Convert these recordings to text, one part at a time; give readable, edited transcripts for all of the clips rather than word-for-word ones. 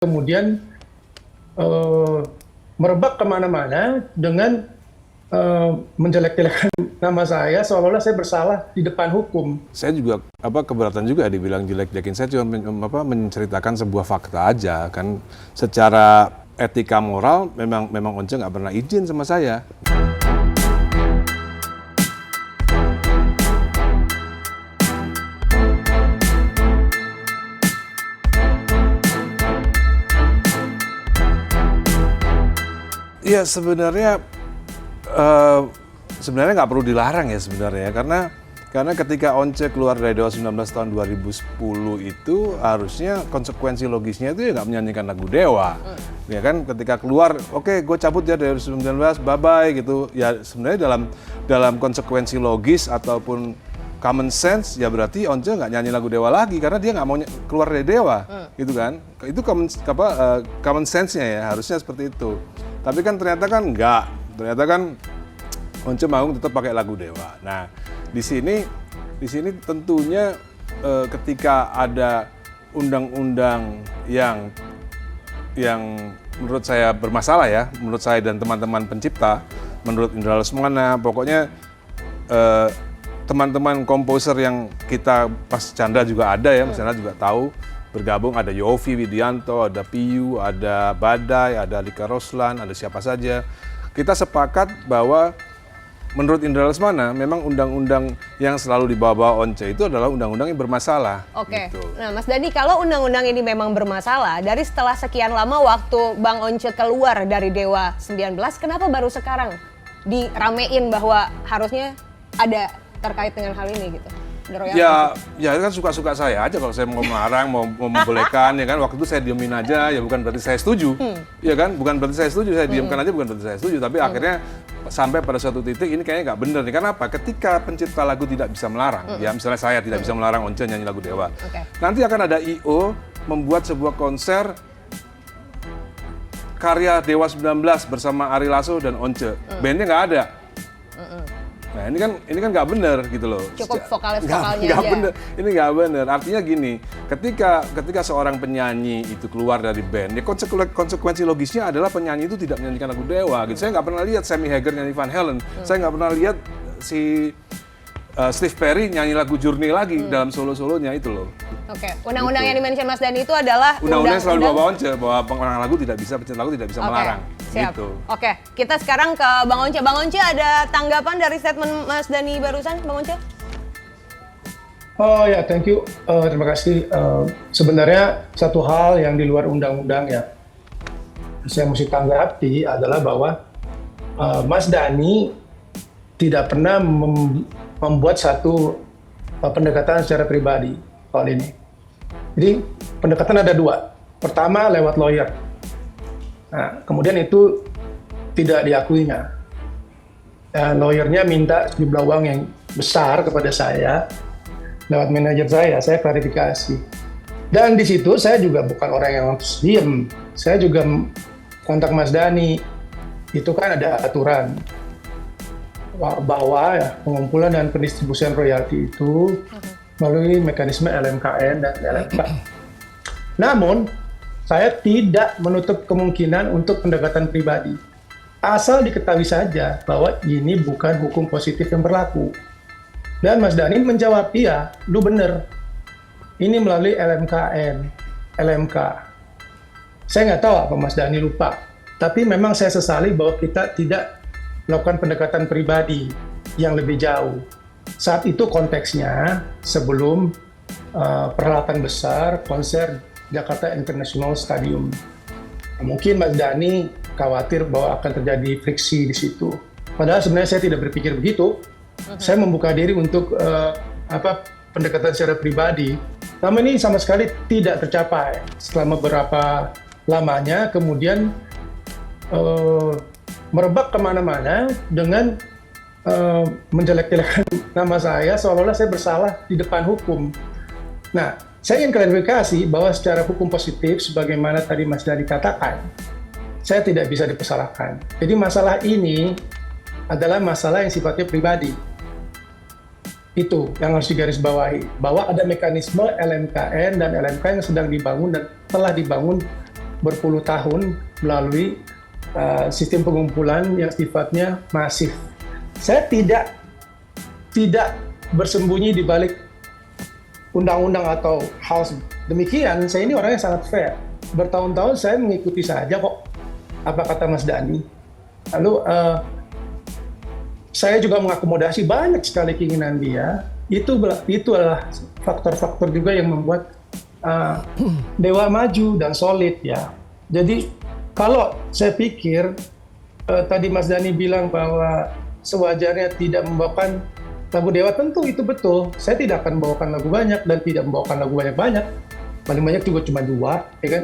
kemudian merebak kemana-mana dengan menjelek-jelekan nama saya, seolah-olah saya bersalah di depan hukum. Saya juga keberatan juga dibilang jelek-jelekin. Saya cuma menceritakan sebuah fakta aja kan. Secara etika moral memang Once nggak pernah izin sama saya. Ya sebenarnya nggak perlu dilarang ya sebenarnya karena ketika Once keluar dari Dewa 19 tahun 2010 itu harusnya konsekuensi logisnya itu ya nggak menyanyikan lagu Dewa. Ya kan ketika keluar oke, gue cabut ya dari 19 bye bye gitu ya. Sebenarnya dalam konsekuensi logis ataupun common sense ya berarti Once nggak nyanyi lagu Dewa lagi karena dia nggak mau keluar dari Dewa gitu kan. Itu common sense-nya ya harusnya seperti itu. Tapi kan ternyata kan enggak. Ternyata kan Once mau tetap pakai lagu Dewa. Nah, di sini tentunya ketika ada undang-undang yang menurut saya bermasalah ya, menurut saya dan teman-teman pencipta, menurut Indra Lesmana, pokoknya teman-teman komposer yang kita pas Chandra juga ada ya, Mas Chandra juga tahu bergabung, ada Yofi Widianto, ada Piyu, ada Badai, ada Alika Roslan, ada siapa saja. Kita sepakat bahwa menurut Indra Lesmana memang undang-undang yang selalu dibawa Once itu adalah undang-undang yang bermasalah. Oke. Gitu. Nah, Mas Dani, kalau undang-undang ini memang bermasalah, dari setelah sekian lama waktu Bang Once keluar dari Dewa 19, kenapa baru sekarang diramein bahwa harusnya ada terkait dengan hal ini gitu? Ya kan suka-suka saya aja kalau saya mau melarang, mau membolehkan ya kan. Waktu itu saya diemin aja, ya bukan berarti saya setuju. Ya kan, bukan berarti saya setuju, saya diamkan aja bukan berarti saya setuju. Tapi akhirnya sampai pada suatu titik ini kayaknya nggak bener nih. Kenapa? Ketika pencipta lagu tidak bisa melarang, ya misalnya saya tidak bisa melarang Once nyanyi lagu Dewa. Nanti akan ada I.O. membuat sebuah konser karya Dewa 19 bersama Ari Lasso dan Once. Bandnya nggak ada. Nah ini kan nggak benar gitu loh. Cukup vokalis-vokalnya aja. Bener. Ini nggak benar. Artinya gini, ketika seorang penyanyi itu keluar dari band, ya konsekuensi logisnya adalah penyanyi itu tidak menyanyikan lagu Dewa. Gitu. Saya nggak pernah lihat Sammy Hagar nyanyi Van Halen. Saya nggak pernah lihat si Steve Perry nyanyi lagu Journey lagi dalam solo-solonya itu loh. Oke, undang-undang yang dimention Mas Dani itu adalah undang-undang yang selalu dibawa Once bahwa pengarang lagu pecinta lagu tidak bisa melarang. Siap. Gitu. Oke, kita sekarang ke Bang Once. Bang Once, ada tanggapan dari statement Mas Dani barusan, Bang Once? Oh ya, thank you. Terima kasih. Sebenarnya satu hal yang di luar undang-undang ya, saya mesti tanggapi adalah bahwa Mas Dani tidak pernah membuat satu pendekatan secara pribadi soal ini. Jadi pendekatan ada dua. Pertama lewat lawyer. Nah, kemudian itu tidak diakuinya. Lawyernya minta sejumlah uang yang besar kepada saya lewat manajer saya klarifikasi. Dan di situ saya juga bukan orang yang diem. Saya juga kontak Mas Dani. Itu kan ada aturan bahwa ya, pengumpulan dan pendistribusian royalti itu melalui mekanisme LMKN dan LMK. Namun, saya tidak menutup kemungkinan untuk pendekatan pribadi. Asal diketahui saja bahwa ini bukan hukum positif yang berlaku. Dan Mas Dani menjawab, iya, lu bener. Ini melalui LMKN, LMK. Saya nggak tahu apa Mas Dani lupa. Tapi memang saya sesali bahwa kita tidak melakukan pendekatan pribadi yang lebih jauh. Saat itu konteksnya sebelum perhelatan besar konser Jakarta International Stadium. Mungkin Mas Dani khawatir bahwa akan terjadi friksi di situ. Padahal sebenarnya saya tidak berpikir begitu. Saya membuka diri untuk pendekatan secara pribadi. Namun ini sama sekali tidak tercapai. Selama beberapa lamanya kemudian merebak kemana-mana dengan menjelek-jelekan nama saya, seolah-olah saya bersalah di depan hukum. Nah, saya ingin klarifikasi bahwa secara hukum positif, sebagaimana tadi Mas Dani katakan, saya tidak bisa dipersalahkan. Jadi masalah ini adalah masalah yang sifatnya pribadi. Itu yang harus digarisbawahi, bahwa ada mekanisme LMKN dan LMK yang sedang dibangun dan telah dibangun berpuluh tahun melalui sistem pengumpulan yang sifatnya masif. Saya tidak bersembunyi di balik undang-undang atau hal demikian. Saya ini orangnya sangat fair. Bertahun-tahun saya mengikuti saja kok apa kata Mas Dhani. Lalu saya juga mengakomodasi banyak sekali keinginan dia. Itu adalah faktor-faktor juga yang membuat Dewa maju dan solid ya. Jadi kalau saya pikir tadi Mas Dhani bilang bahwa sewajarnya tidak membawakan lagu Dewa, tentu itu betul. Saya tidak akan membawakan lagu banyak dan tidak membawakan lagu banyak-banyak. Paling banyak juga cuma 2, ya kan?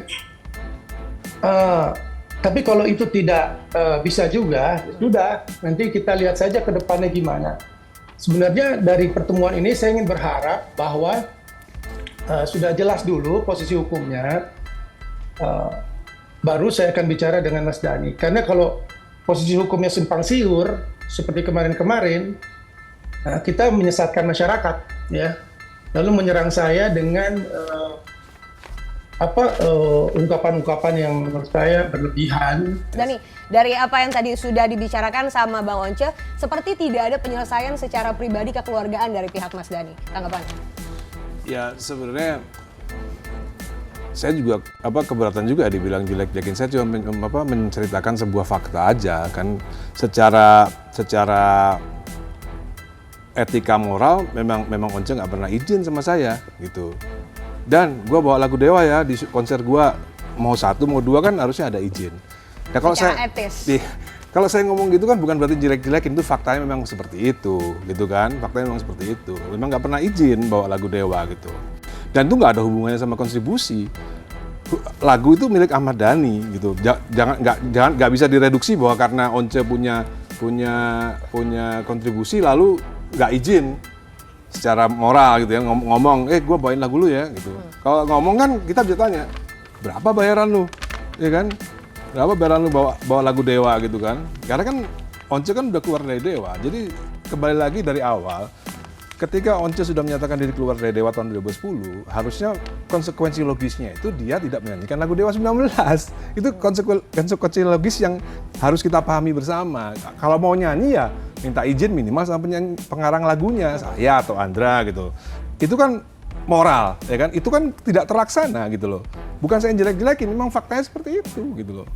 Tapi kalau itu tidak bisa juga, sudah. Nanti kita lihat saja ke depannya gimana. Sebenarnya dari pertemuan ini saya ingin berharap bahwa sudah jelas dulu posisi hukumnya, baru saya akan bicara dengan Mas Dhani. Karena kalau posisi hukumnya simpang siur, seperti kemarin-kemarin, kita menyesatkan masyarakat, ya. Lalu menyerang saya dengan ungkapan-ungkapan yang menurut saya berlebihan. Dhani, dari apa yang tadi sudah dibicarakan sama Bang Once, seperti tidak ada penyelesaian secara pribadi kekeluargaan dari pihak Mas Dhani. Tanggapannya? Ya sebenarnya saya juga keberatan juga dibilang jelek-jelekin. Saya cuma menceritakan sebuah fakta aja kan, secara etika moral memang Once nggak pernah izin sama saya gitu. Dan gue bawa lagu Dewa ya di konser gue, mau 1 mau 2 kan harusnya ada izin. Ya kalau kalau saya ngomong gitu kan bukan berarti jelek-jelekin, itu faktanya memang seperti itu gitu kan, faktanya memang seperti itu. Memang nggak pernah izin bawa lagu Dewa gitu. Dan itu nggak ada hubungannya sama kontribusi. Lagu itu milik Ahmad Dhani gitu. Nggak bisa direduksi bahwa karena Once punya kontribusi lalu nggak izin secara moral gitu ya, ngomong gue bawain lagu lu ya gitu. Kalau ngomong kan kita bisa tanya berapa bayaran lu, ya kan? Berapa bayaran lu bawa lagu Dewa gitu kan? Karena kan Once kan udah keluar dari Dewa. Jadi kembali lagi dari awal, ketika Once sudah menyatakan diri keluar dari Dewa tahun 2010, harusnya konsekuensi logisnya itu dia tidak menyanyikan lagu Dewa 19. Itu konsekuensi logis yang harus kita pahami bersama. Kalau mau nyanyi ya minta izin minimal sama pengarang lagunya, saya atau Andra gitu. Itu kan moral, ya kan? Itu kan tidak terlaksana gitu loh. Bukan saya jelek-jelekin, memang faktanya seperti itu gitu loh.